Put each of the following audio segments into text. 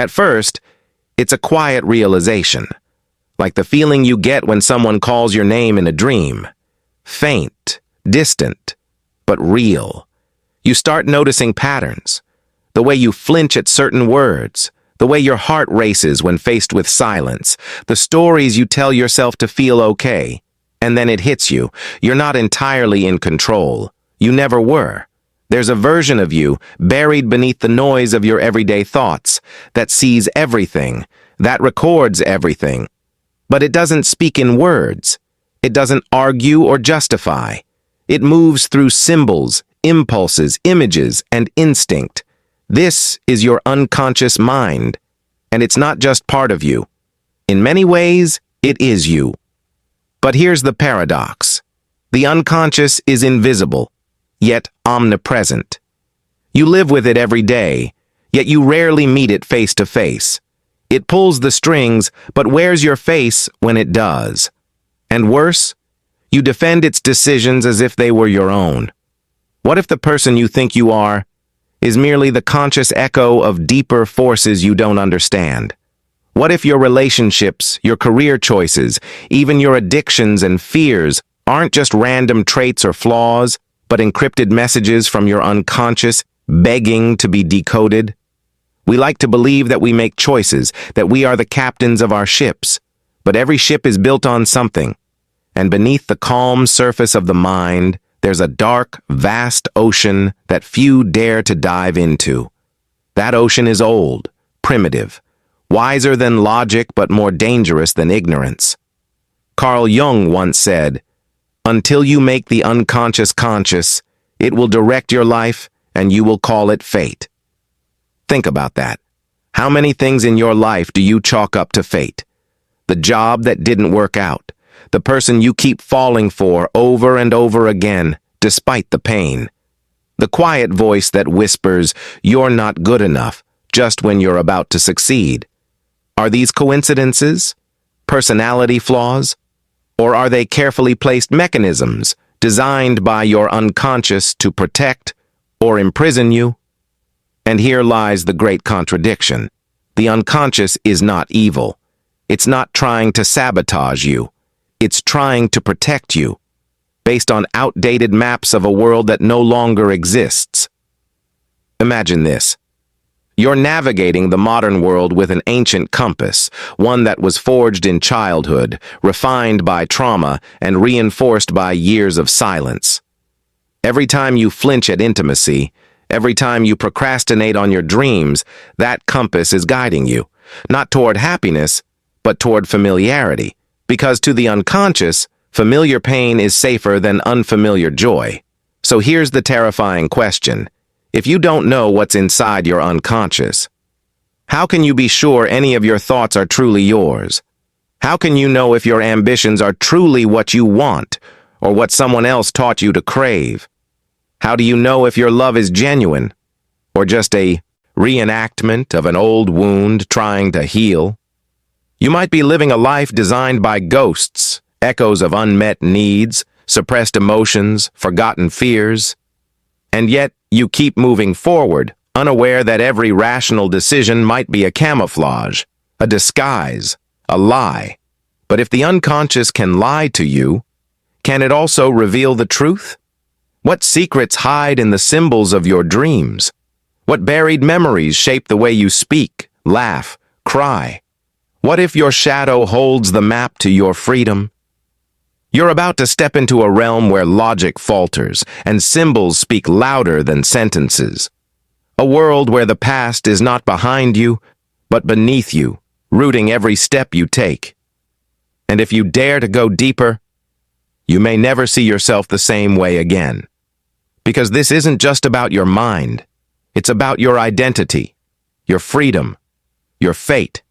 At first, it's a quiet realization, like the feeling you get when someone calls your name in a dream. Faint, distant, but real. You start noticing patterns, the way you flinch at certain words, the way your heart races when faced with silence, the stories you tell yourself to feel okay. And then it hits you. You're not entirely in control. You never were. There's a version of you buried beneath the noise of your everyday thoughts that sees everything, that records everything. But it doesn't speak in words. It doesn't argue or justify. It moves through symbols, impulses, images, and instinct. This is your unconscious mind, and it's not just part of you. In many ways, it is you. But here's the paradox. The unconscious is invisible, yet omnipresent. You live with it every day, yet you rarely meet it face to face. It pulls the strings, but wears your face when it does. And worse, you defend its decisions as if they were your own. What if the person you think you are is merely the conscious echo of deeper forces you don't understand? What if your relationships, your career choices, even your addictions and fears aren't just random traits or flaws, but encrypted messages from your unconscious begging to be decoded? We like to believe that we make choices, that we are the captains of our ships, but every ship is built on something, and beneath the calm surface of the mind, there's a dark, vast ocean that few dare to dive into. That ocean is old, primitive, wiser than logic but more dangerous than ignorance. Carl Jung once said, "Until you make the unconscious conscious, it will direct your life and you will call it fate." Think about that. How many things in your life do you chalk up to fate? The job that didn't work out, the person you keep falling for over and over again, despite the pain. The quiet voice that whispers, "You're not good enough," just when you're about to succeed. Are these coincidences? Personality flaws? Or are they carefully placed mechanisms designed by your unconscious to protect or imprison you? And here lies the great contradiction. The unconscious is not evil. It's not trying to sabotage you. It's trying to protect you, based on outdated maps of a world that no longer exists. Imagine this. You're navigating the modern world with an ancient compass, one that was forged in childhood, refined by trauma, and reinforced by years of silence. Every time you flinch at intimacy, every time you procrastinate on your dreams, that compass is guiding you, not toward happiness, but toward familiarity. Because to the unconscious, familiar pain is safer than unfamiliar joy. So here's the terrifying question. If you don't know what's inside your unconscious, how can you be sure any of your thoughts are truly yours? How can you know if your ambitions are truly what you want or what someone else taught you to crave? How do you know if your love is genuine or just a reenactment of an old wound trying to heal? You might be living a life designed by ghosts, echoes of unmet needs, suppressed emotions, forgotten fears. And yet, you keep moving forward, unaware that every rational decision might be a camouflage, a disguise, a lie. But if the unconscious can lie to you, can it also reveal the truth? What secrets hide in the symbols of your dreams? What buried memories shape the way you speak, laugh, cry? What if your shadow holds the map to your freedom? You're about to step into a realm where logic falters and symbols speak louder than sentences. A world where the past is not behind you, but beneath you, rooting every step you take. And if you dare to go deeper, you may never see yourself the same way again. Because this isn't just about your mind. It's about your identity, your freedom, your fate.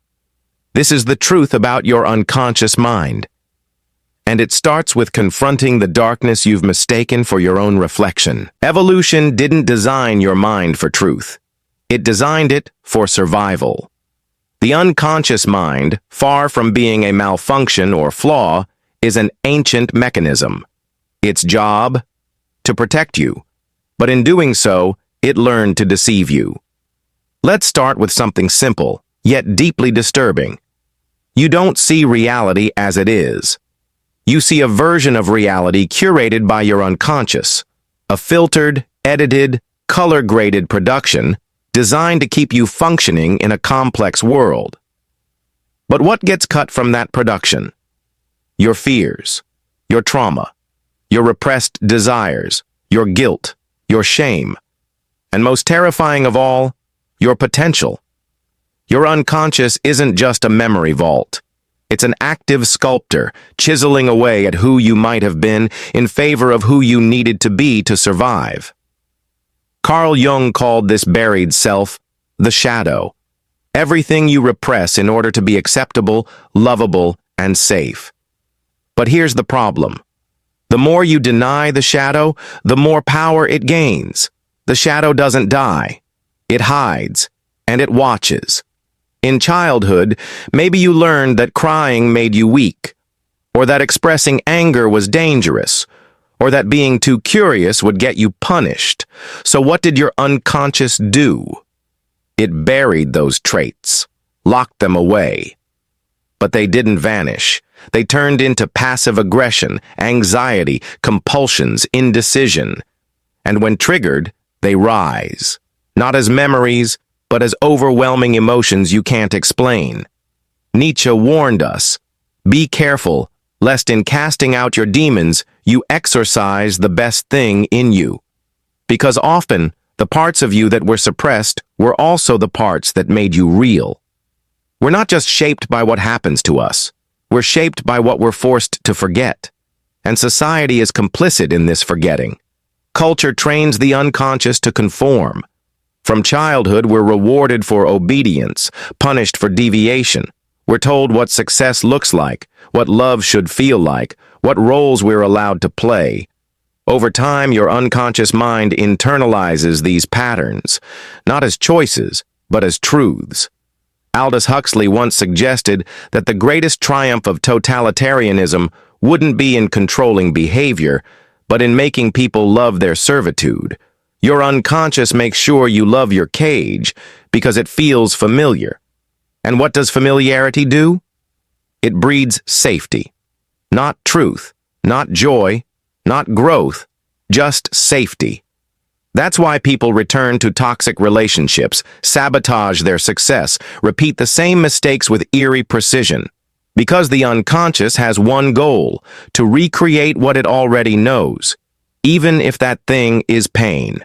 This is the truth about your unconscious mind. And it starts with confronting the darkness you've mistaken for your own reflection. Evolution didn't design your mind for truth. It designed it for survival. The unconscious mind, far from being a malfunction or flaw, is an ancient mechanism. Its job? To protect you. But in doing so, it learned to deceive you. Let's start with something simple. yet deeply disturbing. You don't see reality as it is. You see a version of reality curated by your unconscious, a filtered, edited, color-graded production designed to keep you functioning in a complex world. But what gets cut from that production? Your fears, your trauma, your repressed desires, your guilt, your shame, and most terrifying of all, your potential. Your unconscious isn't just a memory vault. It's an active sculptor, chiseling away at who you might have been in favor of who you needed to be to survive. Carl Jung called this buried self the shadow, everything you repress in order to be acceptable, lovable, and safe. But here's the problem. The more you deny the shadow, the more power it gains. The shadow doesn't die. It hides, and it watches. In childhood, maybe you learned that crying made you weak, or that expressing anger was dangerous, or that being too curious would get you punished. So what did your unconscious do? It buried those traits, locked them away. But they didn't vanish. They turned into passive aggression, anxiety, compulsions, indecision. And when triggered, they rise, not as memories, but as overwhelming emotions you can't explain. Nietzsche warned us, be careful, lest in casting out your demons, you exorcise the best thing in you. Because often, the parts of you that were suppressed were also the parts that made you real. We're not just shaped by what happens to us. We're shaped by what we're forced to forget. And society is complicit in this forgetting. Culture trains the unconscious to conform. From childhood, we're rewarded for obedience, punished for deviation. We're told what success looks like, what love should feel like, what roles we're allowed to play. Over time, your unconscious mind internalizes these patterns, not as choices, but as truths. Aldous Huxley once suggested that the greatest triumph of totalitarianism wouldn't be in controlling behavior, but in making people love their servitude. Your unconscious makes sure you love your cage because it feels familiar. And what does familiarity do? It breeds safety. Not truth, not joy, not growth, just safety. That's why people return to toxic relationships, sabotage their success, repeat the same mistakes with eerie precision. Because the unconscious has one goal, to recreate what it already knows, even if that thing is pain.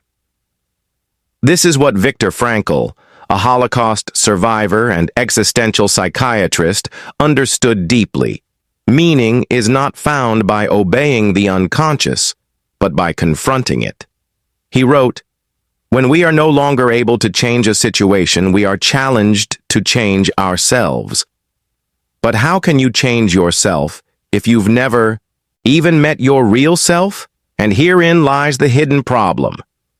This is what Viktor Frankl, a Holocaust survivor and existential psychiatrist, understood deeply. Meaning is not found by obeying the unconscious, but by confronting it. He wrote, "When we are no longer able to change a situation, we are challenged to change ourselves. But how can you change yourself if you've never even met your real self? And herein lies the hidden problem.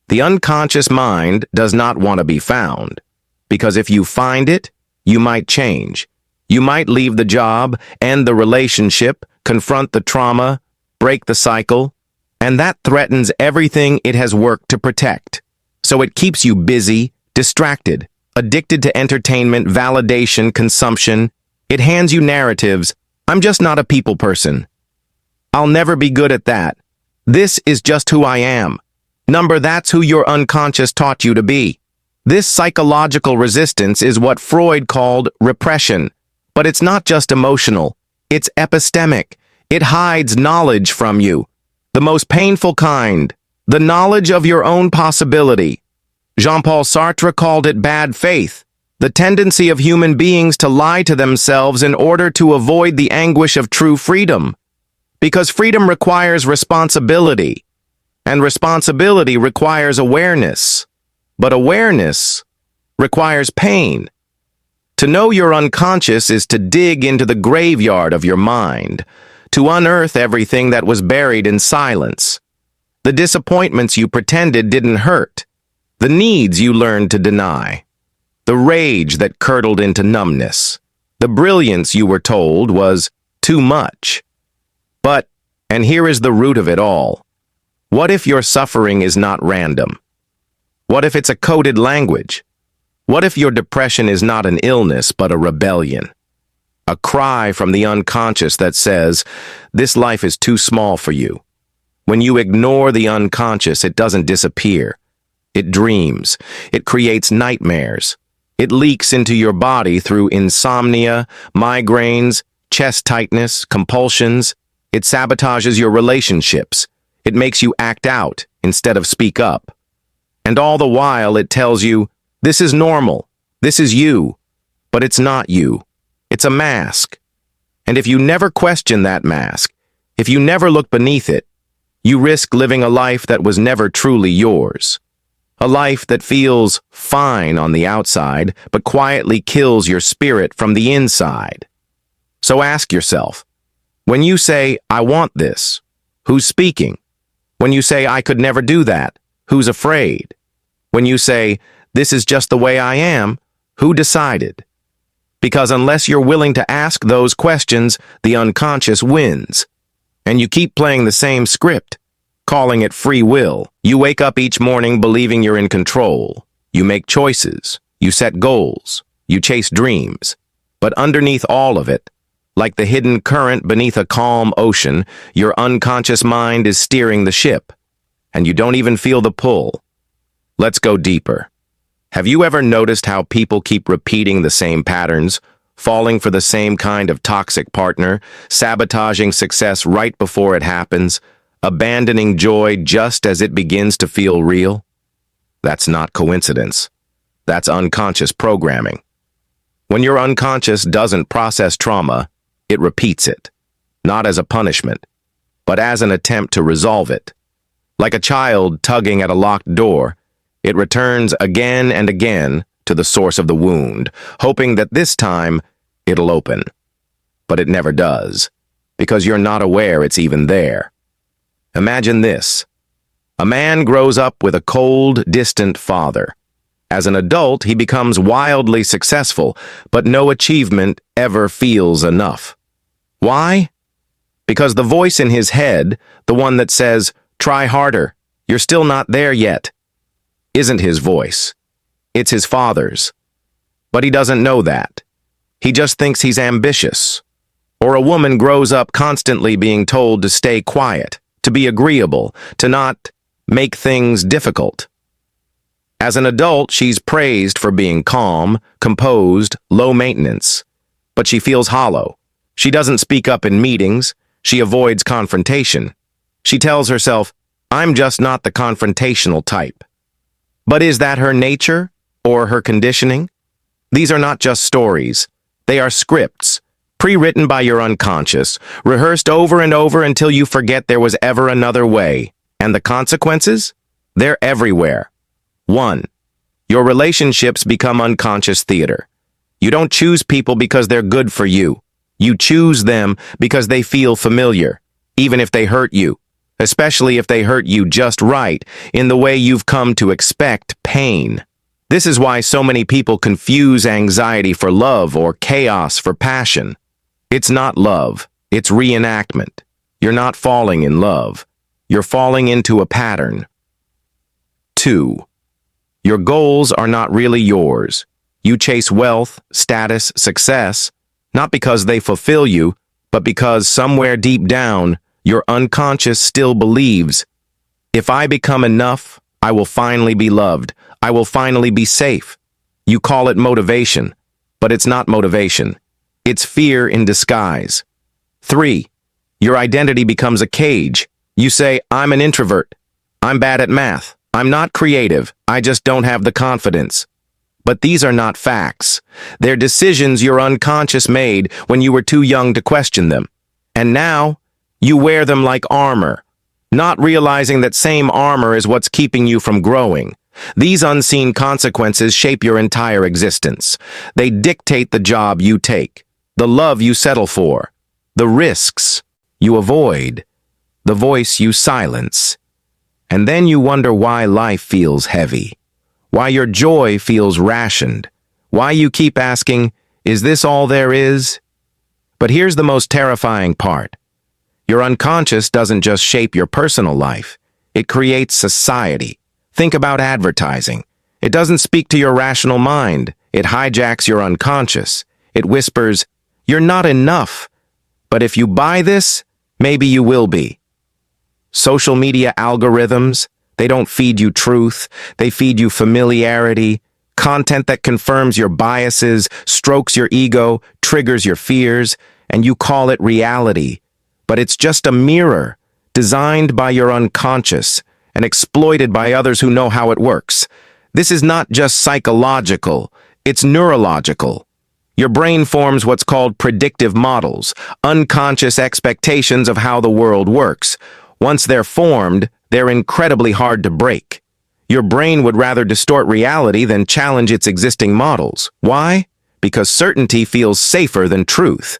The unconscious mind does not want to be found, because if you find it, you might change. You might leave the job, end the relationship, confront the trauma, break the cycle, and that threatens everything it has worked to protect. So it keeps you busy, distracted, addicted to entertainment, validation, consumption. It hands you narratives. I'm just not a people person. I'll never be good at that. This is just who I am. That's who your unconscious taught you to be. This psychological resistance is what Freud called repression. But it's not just emotional. It's epistemic. It hides knowledge from you. The most painful kind. The knowledge of your own possibility. Jean-Paul Sartre called it bad faith. The tendency of human beings to lie to themselves in order to avoid the anguish of true freedom. Because freedom requires responsibility. And responsibility requires awareness. But awareness requires pain. To know your unconscious is to dig into the graveyard of your mind, to unearth everything that was buried in silence. The disappointments you pretended didn't hurt, the needs you learned to deny, the rage that curdled into numbness, the brilliance you were told was too much. But, and here is the root of it all, what if your suffering is not random? What if it's a coded language? What if your depression is not an illness but a rebellion? A cry from the unconscious that says, "This life is too small for you." When you ignore the unconscious, it doesn't disappear. It dreams. It creates nightmares. It leaks into your body through insomnia, migraines, chest tightness, compulsions. It sabotages your relationships. It makes you act out instead of speak up. And all the while it tells you, this is normal, this is you, but it's not you. It's a mask. And if you never question that mask, if you never look beneath it, you risk living a life that was never truly yours. A life that feels fine on the outside, but quietly kills your spirit from the inside. So ask yourself, when you say, "I want this," who's speaking? When you say, "I could never do that," who's afraid? When you say, "This is just the way I am," who decided? Because unless you're willing to ask those questions, the unconscious wins. And you keep playing the same script, calling it free will. You wake up each morning believing you're in control. You make choices. You set goals. You chase dreams. But underneath all of it, like the hidden current beneath a calm ocean, your unconscious mind is steering the ship, and you don't even feel the pull. Let's go deeper. Have you ever noticed how people keep repeating the same patterns, falling for the same kind of toxic partner, sabotaging success right before it happens, abandoning joy just as it begins to feel real? That's not coincidence. That's unconscious programming. When your unconscious doesn't process trauma, it repeats it, not as a punishment, but as an attempt to resolve it. Like a child tugging at a locked door, it returns again and again to the source of the wound, hoping that this time it'll open. But it never does, because you're not aware it's even there. Imagine this. A man grows up with a cold, distant father. As an adult, he becomes wildly successful, but no achievement ever feels enough. Why? Because the voice in his head, the one that says, "Try harder, you're still not there yet," isn't his voice. It's his father's. But he doesn't know that. He just thinks he's ambitious. Or a woman grows up constantly being told to stay quiet, to be agreeable, to not make things difficult. As an adult, she's praised for being calm, composed, low maintenance. But she feels hollow. She doesn't speak up in meetings. She avoids confrontation. She tells herself, "I'm just not the confrontational type." But is that her nature or her conditioning? These are not just stories. They are scripts, pre-written by your unconscious, rehearsed over and over until you forget there was ever another way. And the consequences? They're everywhere. 1. Your relationships become unconscious theater. You don't choose people because they're good for you. You choose them because they feel familiar, even if they hurt you, especially if they hurt you just right, in the way you've come to expect pain. This is why so many people confuse anxiety for love or chaos for passion. It's not love, it's reenactment. You're not falling in love. You're falling into a pattern. 2. Your goals are not really yours. You chase wealth, status, success, not because they fulfill you, but because somewhere deep down, your unconscious still believes, if I become enough, I will finally be loved. I will finally be safe. You call it motivation, but it's not motivation. It's fear in disguise. 3. Your identity becomes a cage. You say, I'm an introvert. I'm bad at math. I'm not creative. I just don't have the confidence. But these are not facts. They're decisions your unconscious made when you were too young to question them. And now, you wear them like armor, not realizing that same armor is what's keeping you from growing. These unseen consequences shape your entire existence. They dictate the job you take, the love you settle for, the risks you avoid, the voice you silence. And then you wonder why life feels heavy, why your joy feels rationed, why you keep asking, is this all there is? But here's the most terrifying part. Your unconscious doesn't just shape your personal life. It creates society. Think about advertising. It doesn't speak to your rational mind. It hijacks your unconscious. It whispers, "You're not enough." But if you buy this, maybe you will be. Social media algorithms, they don't feed you truth. They feed you familiarity, content that confirms your biases, strokes your ego, triggers your fears, and you call it reality. But it's just a mirror, designed by your unconscious and exploited by others who know how it works. This is not just psychological, it's neurological. Your brain forms what's called predictive models, unconscious expectations of how the world works. Once they're formed, they're incredibly hard to break. Your brain would rather distort reality than challenge its existing models. Why? Because certainty feels safer than truth.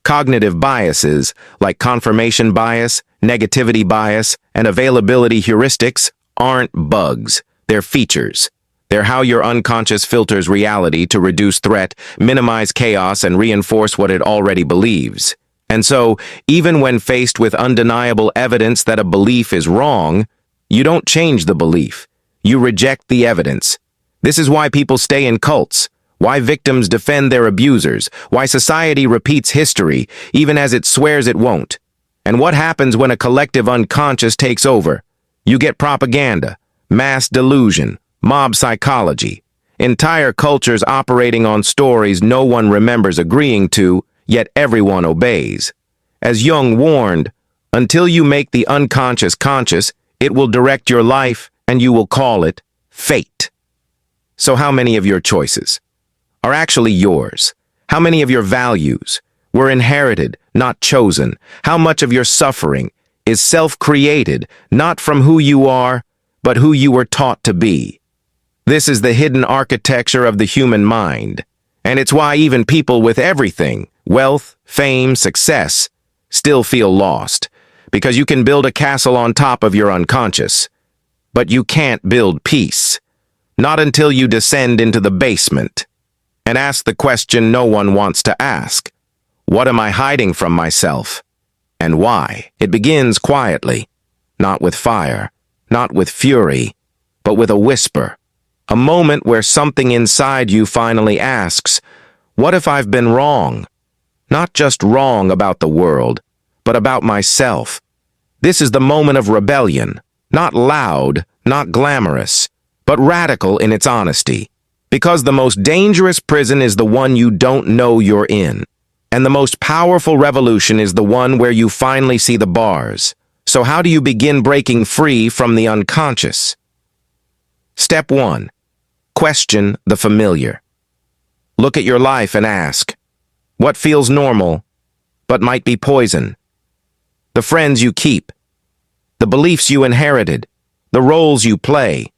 Cognitive biases, like confirmation bias, negativity bias, and availability heuristics, aren't bugs. They're features. They're how your unconscious filters reality to reduce threat, minimize chaos, and reinforce what it already believes. And so, even when faced with undeniable evidence that a belief is wrong, you don't change the belief. You reject the evidence. This is why people stay in cults, why victims defend their abusers, why society repeats history, even as it swears it won't. And what happens when a collective unconscious takes over? You get propaganda, mass delusion, mob psychology, entire cultures operating on stories no one remembers agreeing to, yet everyone obeys. As Jung warned, until you make the unconscious conscious, it will direct your life and you will call it fate. So how many of your choices are actually yours? How many of your values were inherited, not chosen? How much of your suffering is self-created, not from who you are, but who you were taught to be? This is the hidden architecture of the human mind, and it's why even people with everything, wealth, fame, success, still feel lost, because you can build a castle on top of your unconscious, but you can't build peace, not until you descend into the basement and ask the question no one wants to ask. What am I hiding from myself? And why? It begins quietly, not with fire, not with fury, but with a whisper, a moment where something inside you finally asks, what if I've been wrong? Not just wrong about the world, but about myself. This is the moment of rebellion, not loud, not glamorous, but radical in its honesty. Because the most dangerous prison is the one you don't know you're in, and the most powerful revolution is the one where you finally see the bars. So how do you begin breaking free from the unconscious? Step 1. Question the familiar. Look at your life and ask, what feels normal, but might be poison? The friends you keep, the beliefs you inherited, the roles you play.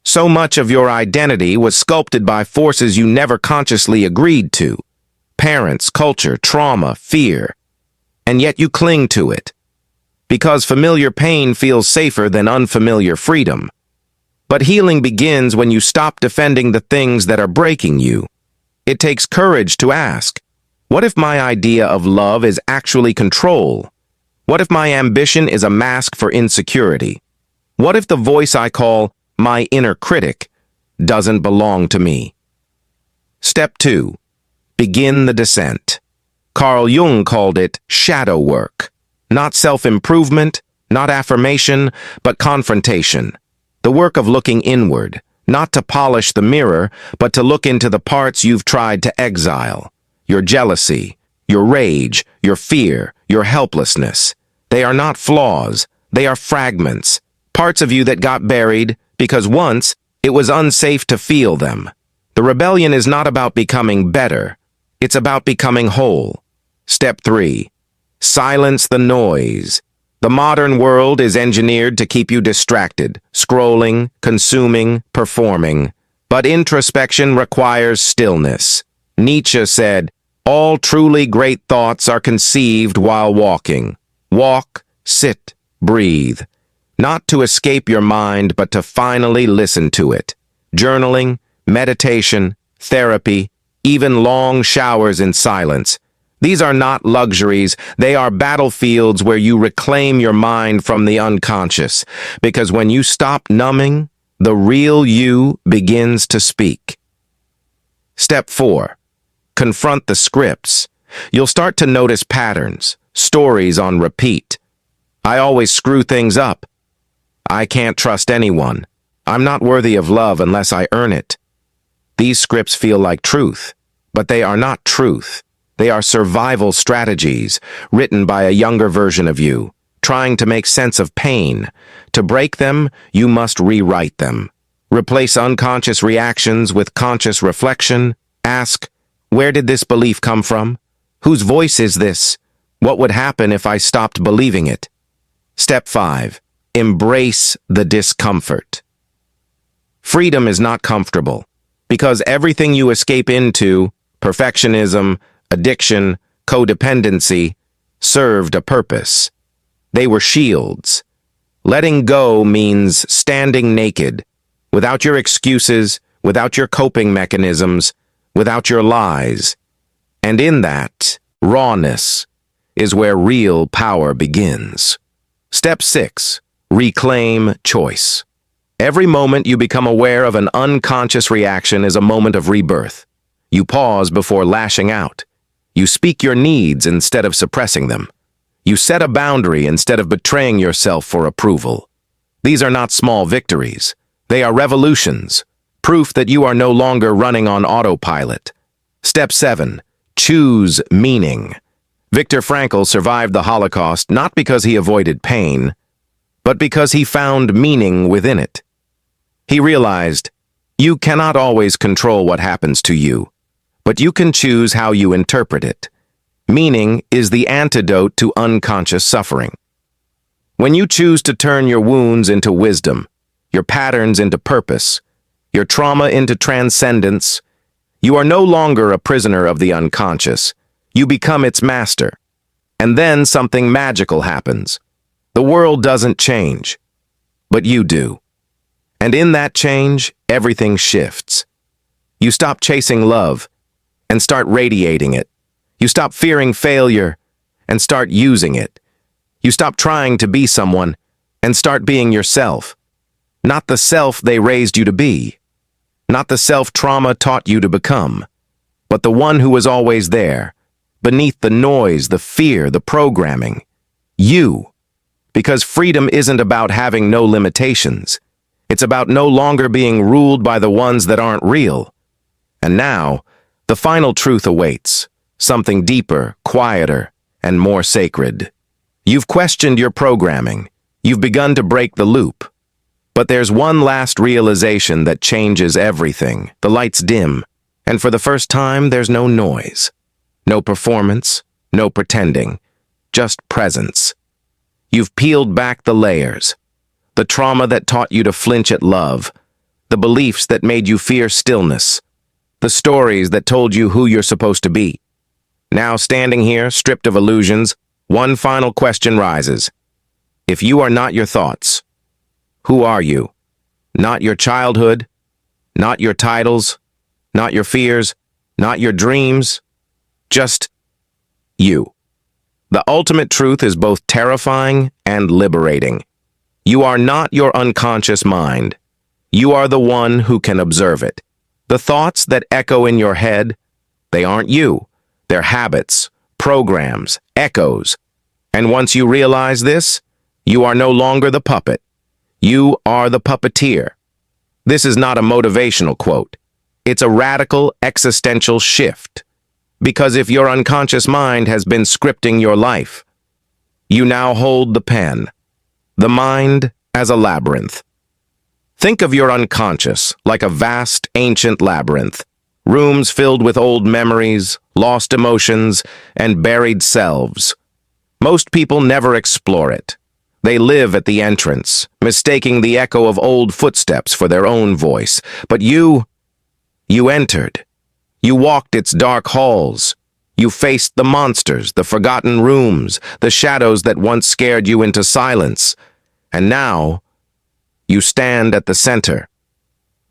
So much of your identity was sculpted by forces you never consciously agreed to. Parents, culture, trauma, fear. And yet you cling to it. Because familiar pain feels safer than unfamiliar freedom. But healing begins when you stop defending the things that are breaking you. It takes courage to ask, what if my idea of love is actually control? What if my ambition is a mask for insecurity? What if the voice I call my inner critic doesn't belong to me? Step 2. Begin the descent. Carl Jung called it shadow work. Not self-improvement, not affirmation, but confrontation. The work of looking inward, not to polish the mirror, but to look into the parts you've tried to exile. Your jealousy, your rage, your fear, your helplessness. They are not flaws, they are fragments. Parts of you that got buried because once it was unsafe to feel them. The rebellion is not about becoming better. It's about becoming whole. Step 3. Silence the noise. The modern world is engineered to keep you distracted, scrolling, consuming, performing. But introspection requires stillness. Nietzsche said, all truly great thoughts are conceived while walking. Walk, sit, breathe. Not to escape your mind, but to finally listen to it. Journaling, meditation, therapy, even long showers in silence. These are not luxuries, they are battlefields where you reclaim your mind from the unconscious. Because when you stop numbing, the real you begins to speak. Step 4. Confront the scripts. You'll start to notice patterns, stories on repeat. I always screw things up. I can't trust anyone. I'm not worthy of love unless I earn it. These scripts feel like truth, but they are not truth. They are survival strategies written by a younger version of you, trying to make sense of pain. To break them, you must rewrite them. Replace unconscious reactions with conscious reflection. Ask, where did this belief come from? Whose voice is this? What would happen if I stopped believing it? Step 5. Embrace the discomfort. Freedom is not comfortable, because everything you escape into, perfectionism, addiction, codependency, served a purpose. They were shields. Letting go means standing naked, without your excuses, without your coping mechanisms, without your lies. And in that rawness is where real power begins. Step 6. Reclaim choice. Every moment you become aware of an unconscious reaction is a moment of rebirth. You pause before lashing out. You speak your needs instead of suppressing them. You set a boundary instead of betraying yourself for approval. These are not small victories. They are revolutions, proof that you are no longer running on autopilot. Step 7. Choose meaning. Viktor Frankl survived the Holocaust not because he avoided pain, but because he found meaning within it. He realized, you cannot always control what happens to you, but you can choose how you interpret it. Meaning is the antidote to unconscious suffering. When you choose to turn your wounds into wisdom, your patterns into purpose, your trauma into transcendence, you are no longer a prisoner of the unconscious. You become its master. And then something magical happens. The world doesn't change, but you do. And in that change, everything shifts. You stop chasing love and start radiating it. You stop fearing failure and start using it. You stop trying to be someone and start being yourself. Not the self they raised you to be. Not the self trauma taught you to become, but the one who was always there, beneath the noise, the fear, the programming. You. Because freedom isn't about having no limitations. It's about no longer being ruled by the ones that aren't real. And now, the final truth awaits. Something deeper, quieter, and more sacred. You've questioned your programming. You've begun to break the loop. But there's one last realization that changes everything. The lights dim, and for the first time, there's no noise. No performance, no pretending, just presence. You've peeled back the layers. The trauma that taught you to flinch at love. The beliefs that made you fear stillness. The stories that told you who you're supposed to be. Now standing here, stripped of illusions, one final question rises. If you are not your thoughts, who are you? Not your childhood, not your titles, not your fears, not your dreams, just you. The ultimate truth is both terrifying and liberating. You are not your unconscious mind. You are the one who can observe it. The thoughts that echo in your head, they aren't you. They're habits, programs, echoes. And once you realize this, you are no longer the puppet. You are the puppeteer. This is not a motivational quote. It's a radical existential shift. Because if your unconscious mind has been scripting your life, you now hold the pen. The mind as a labyrinth. Think of your unconscious like a vast, ancient labyrinth. Rooms filled with old memories, lost emotions, and buried selves. Most people never explore it. They live at the entrance, mistaking the echo of old footsteps for their own voice. But you entered. You walked its dark halls. You faced the monsters, the forgotten rooms, the shadows that once scared you into silence. And now, you stand at the center,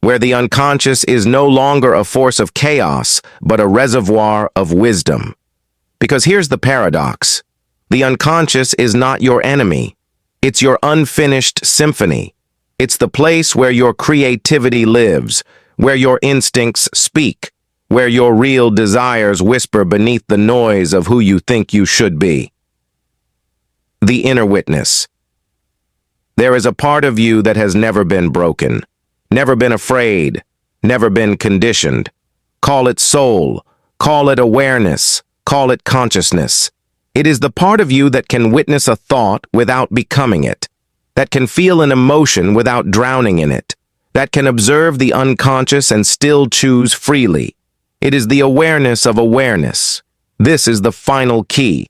where the unconscious is no longer a force of chaos, but a reservoir of wisdom. Because here's the paradox. The unconscious is not your enemy. It's your unfinished symphony. It's the place where your creativity lives, where your instincts speak, where your real desires whisper beneath the noise of who you think you should be. The inner witness. There is a part of you that has never been broken, never been afraid, never been conditioned. Call it soul, call it awareness, call it consciousness. It is the part of you that can witness a thought without becoming it, that can feel an emotion without drowning in it, that can observe the unconscious and still choose freely. It is the awareness of awareness. This is the final key.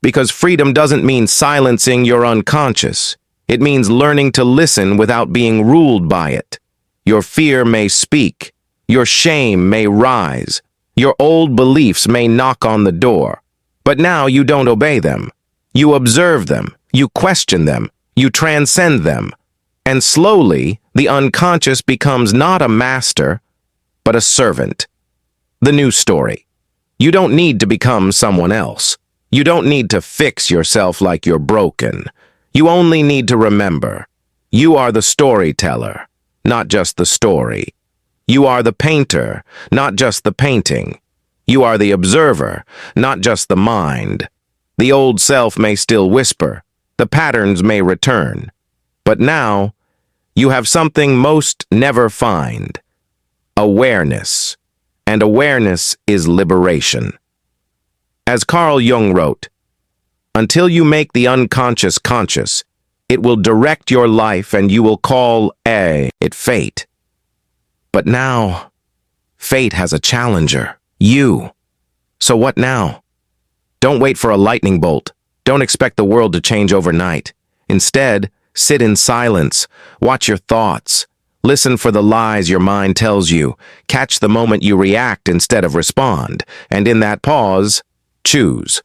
Because freedom doesn't mean silencing your unconscious. It means learning to listen without being ruled by it. Your fear may speak. Your shame may rise. Your old beliefs may knock on the door. But now you don't obey them. You observe them. You question them. You transcend them. And slowly, the unconscious becomes not a master, but a servant. The new story. You don't need to become someone else. You don't need to fix yourself like you're broken. You only need to remember. You are the storyteller, not just the story. You are the painter, not just the painting. You are the observer, not just the mind. The old self may still whisper. The patterns may return. But now, you have something most never find. Awareness. And awareness is liberation. As Carl Jung wrote, until you make the unconscious conscious, it will direct your life and you will call it fate. But now, fate has a challenger, you. So what now? Don't wait for a lightning bolt. Don't expect the world to change overnight. Instead, sit in silence, watch your thoughts, listen for the lies your mind tells you, catch the moment you react instead of respond, and in that pause, choose.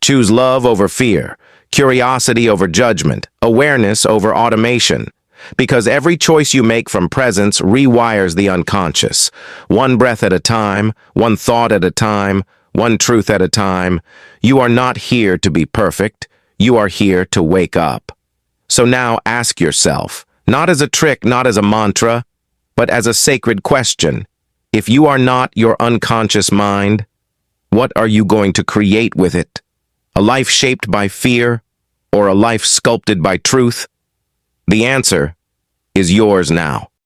Choose love over fear, curiosity over judgment, awareness over automation. Because every choice you make from presence rewires the unconscious. One breath at a time, one thought at a time, one truth at a time. You are not here to be perfect. You are here to wake up. So now ask yourself, not as a trick, not as a mantra, but as a sacred question. If you are not your unconscious mind, what are you going to create with it? A life shaped by fear or a life sculpted by truth? The answer is yours now.